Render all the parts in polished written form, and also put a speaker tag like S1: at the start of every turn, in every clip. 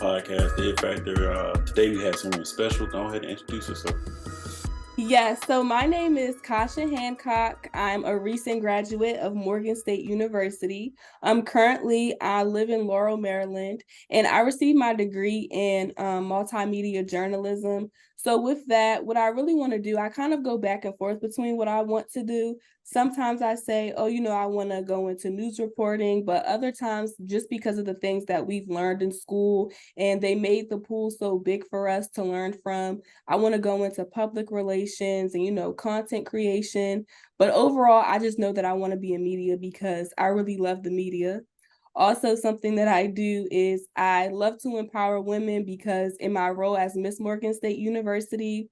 S1: podcast, The It Factor. Today we have someone special. Go ahead and introduce yourself.
S2: Yes, so my name is Kysha Hancock. I'm a recent graduate of Morgan State University. I live in Laurel, Maryland, and I received my degree in multimedia journalism. So with that, what I really want to do, I kind of go back and forth between what I want to do. Sometimes I say, oh, I want to go into news reporting, but other times, just because of the things that we've learned in school and they made the pool so big for us to learn from, I want to go into public relations and, content creation. But overall, I just know that I want to be in media because I really love the media. Also, something that I do is I love to empower women because in my role as Miss Morgan State University,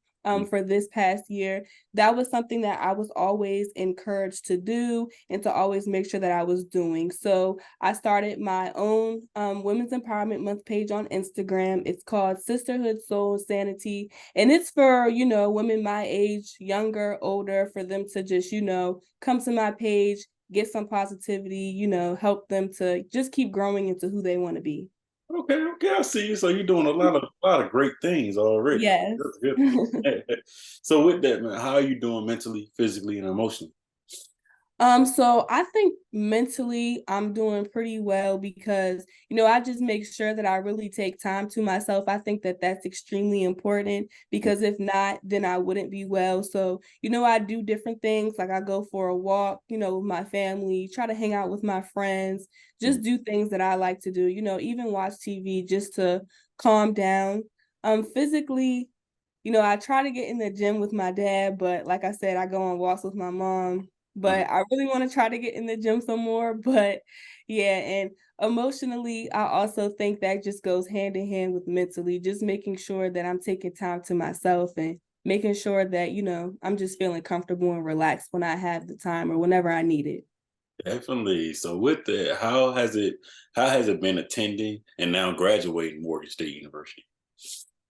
S2: for this past year, that was something that I was always encouraged to do and to always make sure that I was doing. So I started my own Women's Empowerment Month page on Instagram. It's called Sisterhood, Soul, Sanity. And it's for, women my age, younger, older, for them to just, come to my page, get some positivity, help them to just keep growing into who they want to be.
S1: Okay, I see you. So you're doing a lot of great things already.
S2: Yes.
S1: That's good. So with that, man, how are you doing mentally, physically, and emotionally?
S2: So I think mentally I'm doing pretty well because, I just make sure that I really take time to myself. I think that that's extremely important because if not, then I wouldn't be well. So, I do different things like I go for a walk, with my family, try to hang out with my friends, just do things that I like to do, even watch TV just to calm down. Physically, I try to get in the gym with my dad, but like I said, I go on walks with my mom. But I really want to try to get in the gym some more. But yeah, and emotionally, I also think that just goes hand in hand with mentally, just making sure that I'm taking time to myself and making sure that, I'm just feeling comfortable and relaxed when I have the time or whenever I need it.
S1: Definitely. So with that, how has it been attending and now graduating Morgan State University?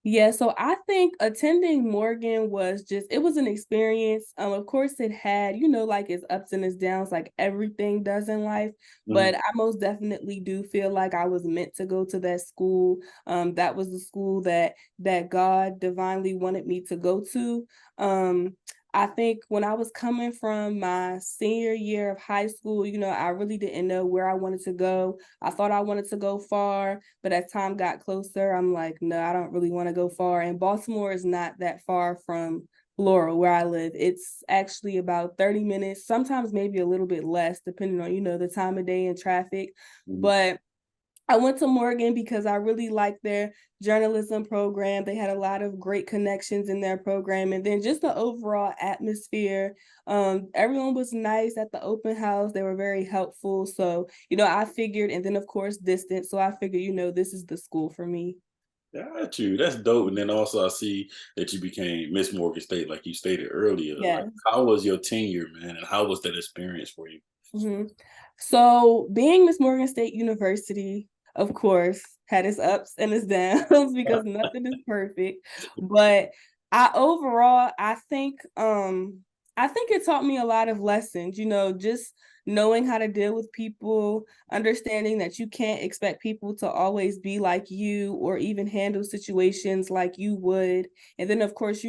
S2: Yeah, so I think attending Morgan it was an experience. Of course it had, like its ups and its downs, like everything does in life. But I most definitely do feel like I was meant to go to that school. That was the school that God divinely wanted me to go to. I think when I was coming from my senior year of high school, I really didn't know where I wanted to go. I thought I wanted to go far, but as time got closer, I'm like, no, I don't really want to go far. And Baltimore is not that far from Laurel, where I live. It's actually about 30 minutes, sometimes maybe a little bit less, depending on, the time of day and traffic. But I went to Morgan because I really liked their journalism program. They had a lot of great connections in their program. And then just the overall atmosphere. Everyone was nice at the open house. They were very helpful. So, I figured, and then of course, distance. So I figured, this is the school for me.
S1: Got you. That's dope. And then also I see that you became Miss Morgan State, like you stated earlier. Like,
S2: Yeah.
S1: how was your tenure, man? And how was that experience for you?
S2: hmm So being Miss Morgan State University, of course, had its ups and its downs because nothing is perfect. But I think it taught me a lot of lessons, just knowing how to deal with people, understanding that you can't expect people to always be like you or even handle situations like you would. And then of course,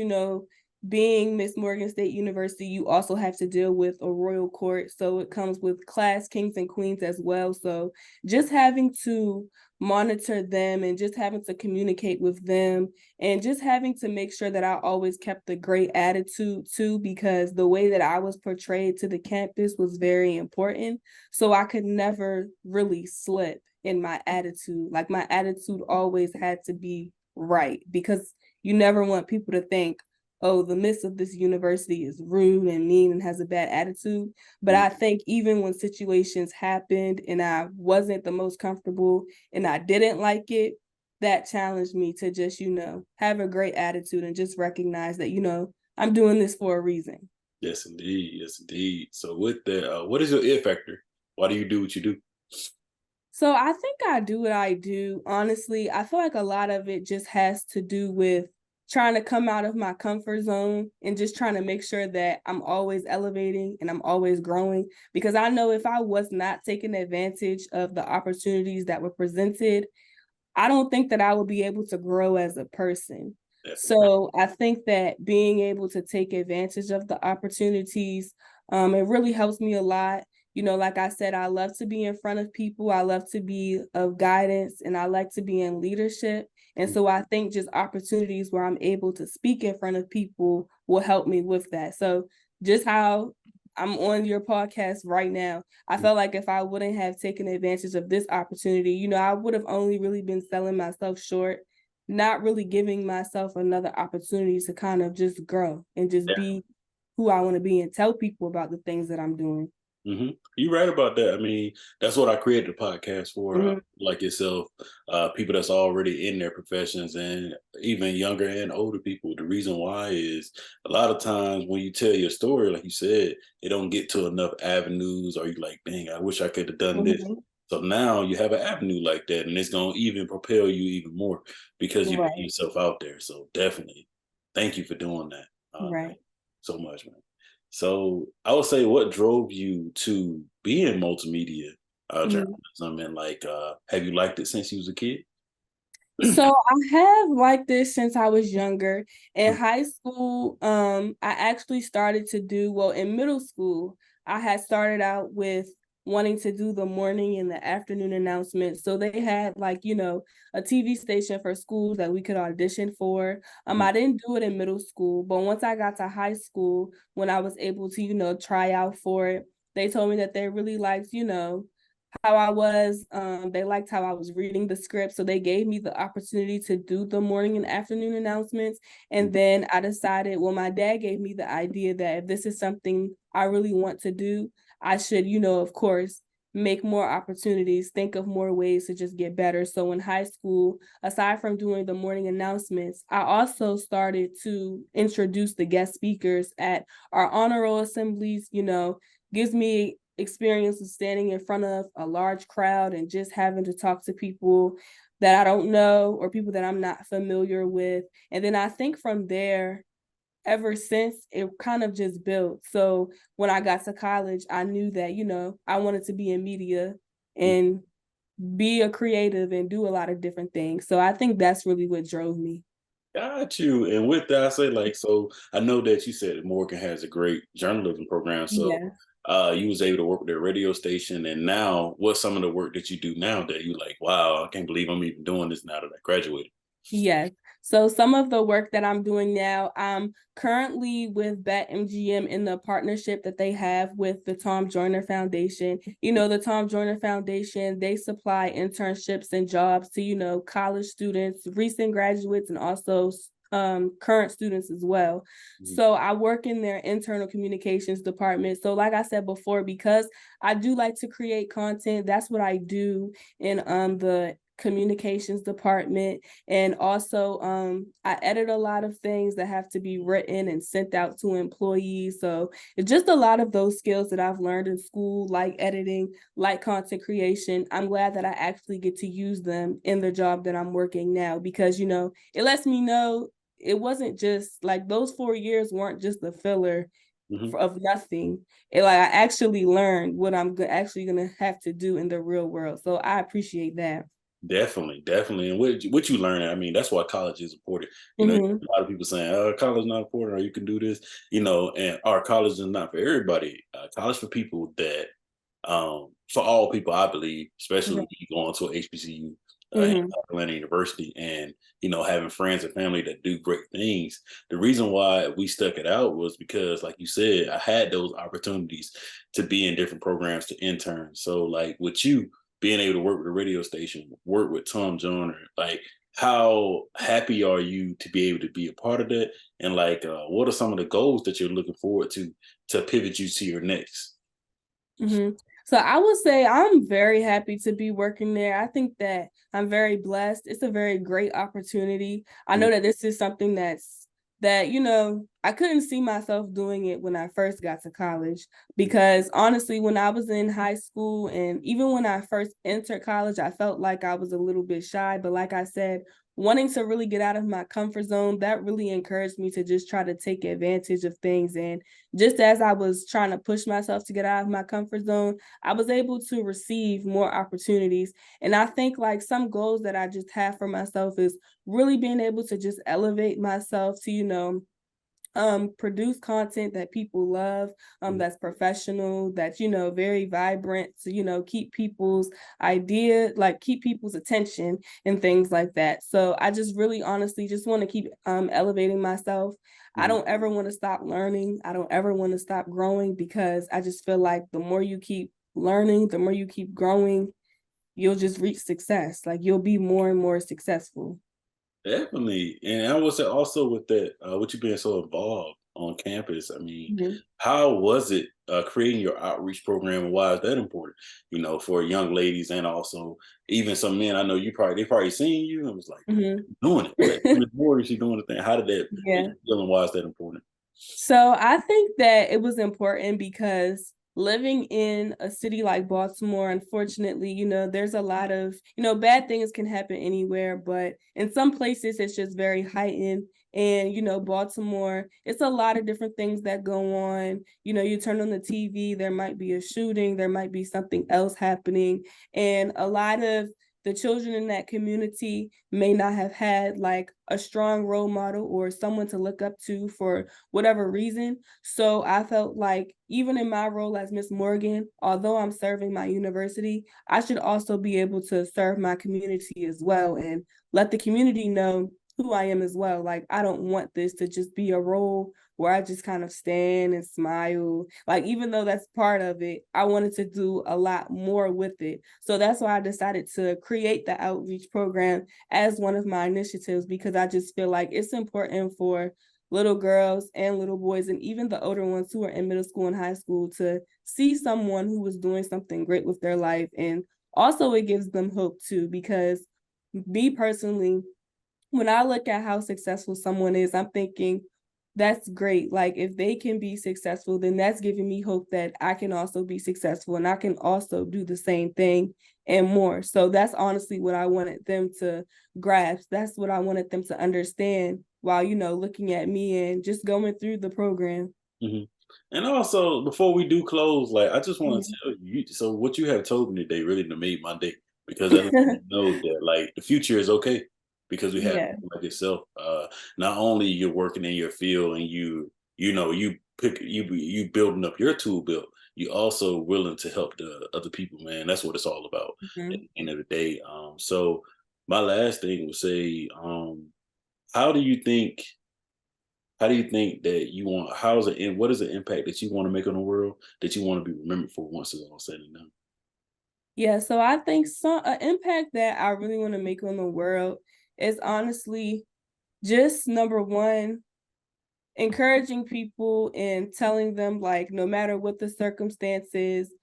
S2: being Miss Morgan State University, you also have to deal with a royal court. So it comes with class kings and queens as well. So just having to monitor them and just having to communicate with them and just having to make sure that I always kept a great attitude too, because the way that I was portrayed to the campus was very important. So I could never really slip in my attitude. Like my attitude always had to be right because you never want people to think, oh, the miss of this university is rude and mean and has a bad attitude. But I think even when situations happened and I wasn't the most comfortable and I didn't like it, that challenged me to just, have a great attitude and just recognize that, I'm doing this for a reason.
S1: Yes, indeed. Yes, indeed. So with that, what is your ear factor? Why do you do what you do?
S2: So I think I do what I do. Honestly, I feel like a lot of it just has to do with trying to come out of my comfort zone and just trying to make sure that I'm always elevating and I'm always growing. Because I know if I was not taking advantage of the opportunities that were presented, I don't think that I would be able to grow as a person.
S1: Definitely.
S2: So I think that being able to take advantage of the opportunities, it really helps me a lot. You know, like I said, I love to be in front of people. I love to be of guidance, and I like to be in leadership. And so I think just opportunities where I'm able to speak in front of people will help me with that. So just how I'm on your podcast right now, I felt like if I wouldn't have taken advantage of this opportunity, you know, I would have only really been selling myself short, not really giving myself another opportunity to kind of just grow and just be who I want to be and tell people about the things that I'm doing.
S1: You're right about that. I mean, that's what I created the podcast for,
S2: Mm-hmm.
S1: like yourself, people that's already in their professions, and even younger and older people. The reason why is a lot of times when you tell your story, like you said, it don't get to enough avenues, or you like, dang, I wish I could have done this.
S2: Mm-hmm.
S1: So now you have an avenue like that, and it's gonna even propel you even more because you put
S2: Right,
S1: yourself out there. So definitely, thank you for doing that.
S2: right.
S1: Thank you so much, man. So I would say, what drove you to be in multimedia
S2: Mhm.
S1: journalism, and like, have you liked it since you was a kid?
S2: So I have liked this since I was younger. In high school, I actually started to do well in middle school. I had started out with wanting to do the morning and the afternoon announcements. So they had like, you know, a TV station for schools that we could audition for. I didn't do it in middle school, but once I got to high school, when I was able to, you know, try out for it, they told me that they really liked, you know, how I was. They liked how I was reading the script. So they gave me the opportunity to do the morning and afternoon announcements. And then I decided, well, my dad gave me the idea that if this is something I really want to do, I should, you know, of course, make more opportunities, think of more ways to just get better. So in high school, aside from doing the morning announcements, I also started to introduce the guest speakers at our honor roll assemblies, you know, gives me experience of standing in front of a large crowd and just having to talk to people that I don't know or people that I'm not familiar with. And then I think from there, ever since it kind of just built. So when I got to college, I knew that, you know, I wanted to be in media and be a creative and do a lot of different things. So I think that's really what drove me.
S1: Got you. And with that, I say, like, so I know that you said that Morgan has a great journalism program. So
S2: Yeah.
S1: you was able to work with their radio station, and now what's some of the work that you do now that you like, wow, I can't believe I'm even doing this now that I graduated.
S2: Yes. So some of the work that I'm doing now, I'm currently with BetMGM in the partnership that they have with the Tom Joyner Foundation. You know, the Tom Joyner Foundation, they supply internships and jobs to, you know, college students, recent graduates, and also current students as well.
S1: Mhm.
S2: So I work in their internal communications department. So like I said before, because I do like to create content, that's what I do in the communications department. And also I edit a lot of things that have to be written and sent out to employees. So it's just a lot of those skills that I've learned in school, like editing, like content creation. I'm glad that I actually get to use them in the job that I'm working now, because you know it lets me know it wasn't just like those 4 years weren't just the filler
S1: Mhm.
S2: of nothing. It like I actually learned what I'm actually gonna have to do in the real world. So I appreciate that.
S1: Definitely, definitely. And what you learn, I mean, that's why college is important. You know,
S2: Mm-hmm.
S1: a lot of people saying, college is not important, or you can do this, you know, and our college is not for everybody. College for people that, for all people, I believe, especially when you go into a HBCU in
S2: Mm-hmm.
S1: Atlanta University, and, you know, having friends and family that do great things. The reason why we stuck it out was because, like you said, I had those opportunities to be in different programs to intern. So, like with you, being able to work with a radio station, work with Tom Joyner, like how happy are you to be able to be a part of that? And like, what are some of the goals that you're looking forward to pivot you to your next?
S2: Mm-hmm. So I would say I'm very happy to be working there. I think that I'm very blessed. It's a very great opportunity. I know that this is something that, you know, I couldn't see myself doing it when I first got to college, because honestly, when I was in high school and even when I first entered college, I felt like I was a little bit shy. But like I said, wanting to really get out of my comfort zone, that really encouraged me to just try to take advantage of things. And just as I was trying to push myself to get out of my comfort zone, I was able to receive more opportunities. And I think like some goals that I just have for myself is really being able to just elevate myself to, produce content that people love, that's professional, that's, very vibrant, to, keep people's keep people's attention and things like that. So I just really honestly just want to keep elevating myself. I don't ever want to stop learning. I don't ever want to stop growing, because I just feel like the more you keep learning, the more you keep growing, you'll just reach success. Like you'll be more and more successful.
S1: Definitely. And I would say also with that, with you being so involved on campus, I mean,
S2: Mhm.
S1: how was it creating your outreach program, and why is that important? For young ladies and also even some men. I know they probably seen you and was like,
S2: Mhm.
S1: doing it. Like, more is she doing the thing? How did that make
S2: Yeah.
S1: you feel, and why is that important?
S2: So I think that it was important because living in a city like Baltimore, unfortunately, there's a lot of, bad things can happen anywhere, but in some places it's just very heightened. And, Baltimore, it's a lot of different things that go on. You turn on the TV, there might be a shooting, there might be something else happening. And a lot of the children in that community may not have had like a strong role model or someone to look up to for whatever reason. So I felt like even in my role as Miss Morgan, although I'm serving my university, I should also be able to serve my community as well and let the community know who I am as well. Like I don't want this to just be a role where I just kind of stand and smile. Like even though that's part of it, I wanted to do a lot more with it. So that's why I decided to create the outreach program as one of my initiatives, because I just feel like it's important for little girls and little boys, and even the older ones who are in middle school and high school, to see someone who was doing something great with their life. And also it gives them hope too, because me personally, when I look at how successful someone is, I'm thinking, that's great. Like if they can be successful, then that's giving me hope that I can also be successful and I can also do the same thing and more. So that's honestly what I wanted them to grasp. That's what I wanted them to understand while, looking at me and just going through the program.
S1: hmm And also, before we do close, like I just want to
S2: Mhm.
S1: tell you, so what you have told me today really made my day, because I let me know that like the future is okay, because we have
S2: Yeah.
S1: people like yourself. Not only you're working in your field and you building up your tool belt, you also willing to help the other people, man. That's what it's all about at
S2: Mhm.
S1: the end of the day. So my last thing would say, how do you think? How do you think that you want? How's it? And what is the impact that you want to make on the world that you want to be remembered for once it's all said and done?
S2: Yeah, so I think an impact that I really want to make on the world is honestly just number one, encouraging people and telling them like no matter what the circumstances,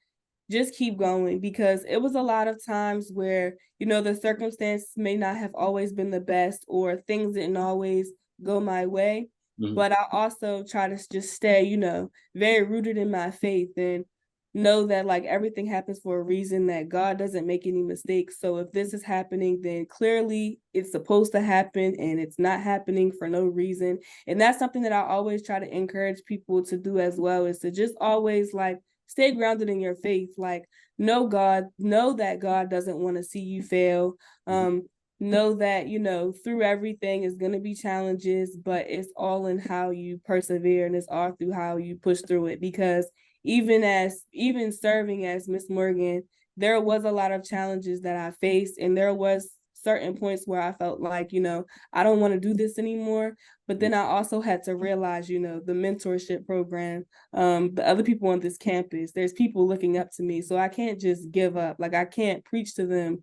S2: just keep going, because it was a lot of times where, the circumstances may not have always been the best or things didn't always go my way.
S1: Mhm.
S2: But I also try to just stay, very rooted in my faith and know that like everything happens for a reason, that God doesn't make any mistakes. So if this is happening, then clearly it's supposed to happen and it's not happening for no reason. And that's something that I always try to encourage people to do as well, is to just always like stay grounded in your faith. Like know that God doesn't want to see you fail.
S1: Mhm.
S2: Know that, through everything is going to be challenges, but it's all in how you persevere and it's all through how you push through it. Because even serving as Miss Morgan, there was a lot of challenges that I faced, and there was certain points where I felt like, I don't want to do this anymore. But then I also had to realize, the mentorship program, the other people on this campus, there's people looking up to me. So I can't just give up. Like I can't preach to them,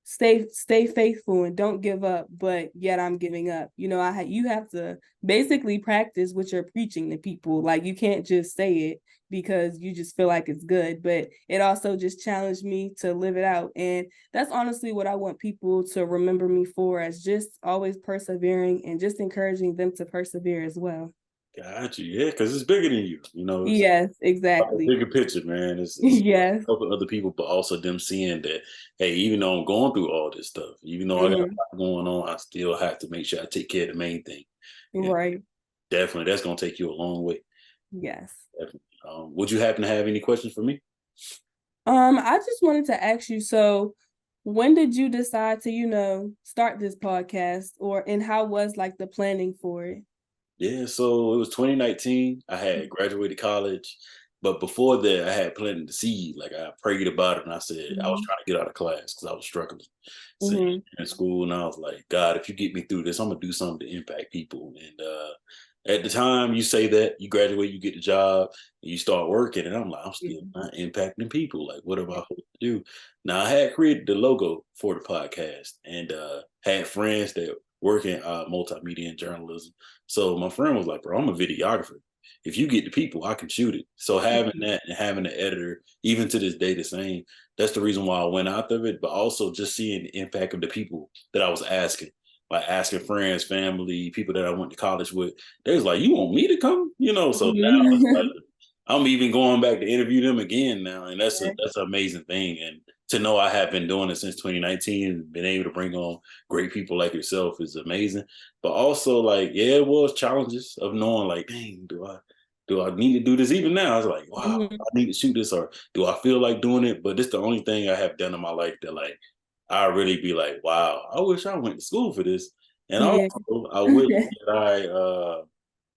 S2: stay faithful and don't give up, but yet I'm giving up. You have to basically practice what you're preaching to people. Like you can't just say it because you just feel like it's good, but it also just challenged me to live it out. And that's honestly what I want people to remember me for, as just always persevering and just encouraging them to persevere as well.
S1: Got you. Yeah, because it's bigger than you. It's
S2: Yes,
S1: a
S2: exactly.
S1: bigger picture, man. It's
S2: Yes.
S1: helping other people, but also them seeing that, hey, even though I'm going through all this stuff, even though I got a
S2: Hmm.
S1: lot going on, I still have to make sure I take care of the main thing. And
S2: Right.
S1: definitely, that's going to take you a long way.
S2: Yes.
S1: Definitely. Would you happen to have any questions for me?
S2: I just wanted to ask you, so when did you decide to, start this podcast, and how was like the planning for it?
S1: Yeah, so it was 2019. I had graduated college, but before that, I had planted the seed. Like I prayed about it, and I said I was
S2: Hmm.
S1: trying to get out of class because I was struggling. So
S2: Hmm.
S1: in school, and I was like, God, if you get me through this, I'm gonna do something to impact people. And at the time, you say that you graduate, you get the job, and you start working, and I'm like, I'm still
S2: Yeah.
S1: not impacting people. Like, what am I supposed to do? Now I had created the logo for the podcast, and had friends that work in multimedia journalism. So my friend was like, bro, I'm a videographer. If you get the people, I can shoot it. So having that and having an editor, even to this day, the same, that's the reason why I went out of it, but also just seeing the impact of the people that I was asking, like asking friends, family, people that I went to college with. They was like, you want me to come? So now it's like,
S2: Mhm.
S1: I'm even going back to interview them again now. And that's
S2: Right.
S1: an amazing thing. And to know I have been doing it since 2019 and been able to bring on great people like yourself is amazing. But also, like, yeah, it was challenges of knowing, like, dang, do I need to do this? Even now, I was like, wow,
S2: Mhm.
S1: I need to shoot this, or do I feel like doing it? But it's the only thing I have done in my life that, like, I really be like, wow, I wish I went to school for this. And
S2: Yeah.
S1: also,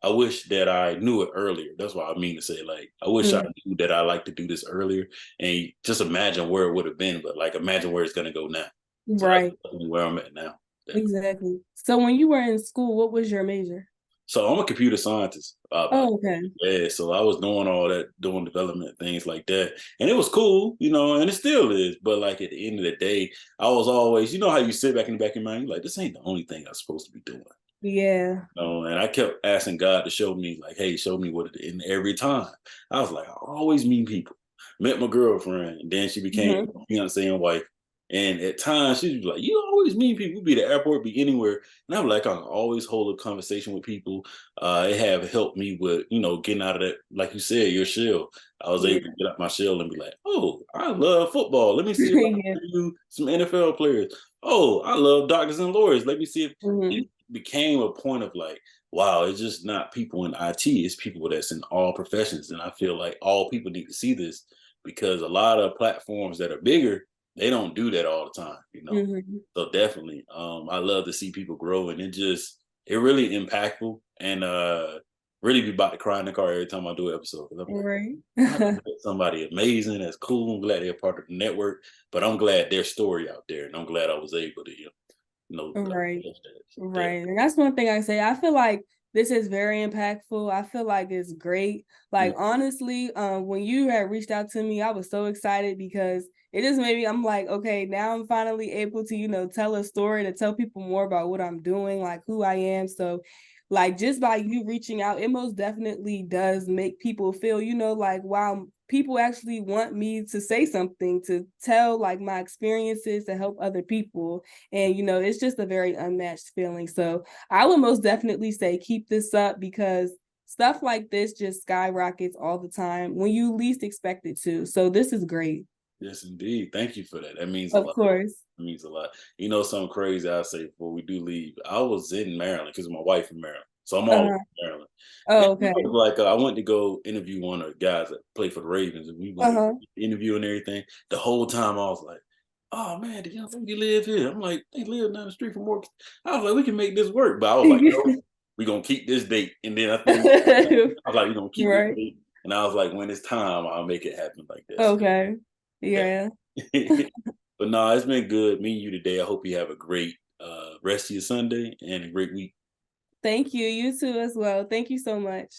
S1: I wish that I knew it earlier. That's what I mean to say. Like, I wish I
S2: Mm.
S1: knew that I like to do this earlier, and just imagine where it would have been. But like, imagine where it's gonna go now. So that's
S2: Right.
S1: definitely where I'm at now. Definitely.
S2: Exactly. So when you were in school, what was your major?
S1: So I'm a computer scientist.
S2: Oh, okay.
S1: Yeah, so I was doing all that, doing development things like that, and it was cool, and it still is. But like at the end of the day, I was always, how you sit back in the back of your mind, you're like, this ain't the only thing I'm supposed to be doing.
S2: Yeah.
S1: And I kept asking God to show me, like, hey, show me what it is. And every time I was like, I always meet people. Met my girlfriend, and then she became
S2: Hmm.
S1: my fiance and wife. And at times she'd be like, you always meet people. Be at the airport, be anywhere. And I'm like, I can always hold a conversation with people. It have helped me with, getting out of that, like you said, your shell. I was
S2: Yeah.
S1: able to get out my shell and be like, oh, I love football. Let me see if I
S2: Yeah.
S1: can do some NFL players. Oh, I love doctors and lawyers. Let me see if
S2: Hmm.
S1: it became a point of like, wow, it's just not people in IT, it's people that's in all professions. And I feel like all people need to see this because a lot of platforms that are bigger, they don't do that all the time.
S2: Hmm.
S1: So definitely, I love to see people grow, and it really impactful, and really be about to cry in the car every time I do an episode. 'Cause I'm like,
S2: Right.
S1: I met somebody amazing, that's cool. I'm glad they're part of the network, but I'm glad their story out there, and I'm glad I was able to,
S2: Right.
S1: touch that. So
S2: Right. And that's one thing I say. I feel like this is very impactful. I feel like it's great. Like
S1: definitely.
S2: honestly, when you had reached out to me, I was so excited because it just made me, I'm like, okay, now I'm finally able to, tell a story, to tell people more about what I'm doing, like who I am. So like just by you reaching out, it most definitely does make people feel, like wow, people actually want me to say something, to tell like my experiences, to help other people. And it's just a very unmatched feeling. So I would most definitely say keep this up because stuff like this just skyrockets all the time when you least expect it to. So this is great.
S1: Yes, indeed. Thank you for that. That means a
S2: Of
S1: lot.
S2: course.
S1: It means a lot. Something crazy I'll say before we do leave. I was in Maryland because my wife in Maryland. So I'm all
S2: Uh-huh.
S1: in Maryland. And
S2: Oh, okay.
S1: like I went to go interview one of the guys that play for the Ravens, and we went to
S2: Uh-huh.
S1: interview and everything. The whole time I was like, oh man, the young lady live here. I'm like, they live down the street from work. I was like, we can make this work. But I was like, no, we're gonna keep this date. And then I think I was like, we're gonna keep this
S2: Right.
S1: date. And I was like, when it's time, I'll make it happen like that. So
S2: Okay. Yeah.
S1: but no, it's been good meeting you today. I hope you have a great rest of your Sunday and a great week.
S2: Thank you. You too as well. Thank you so much.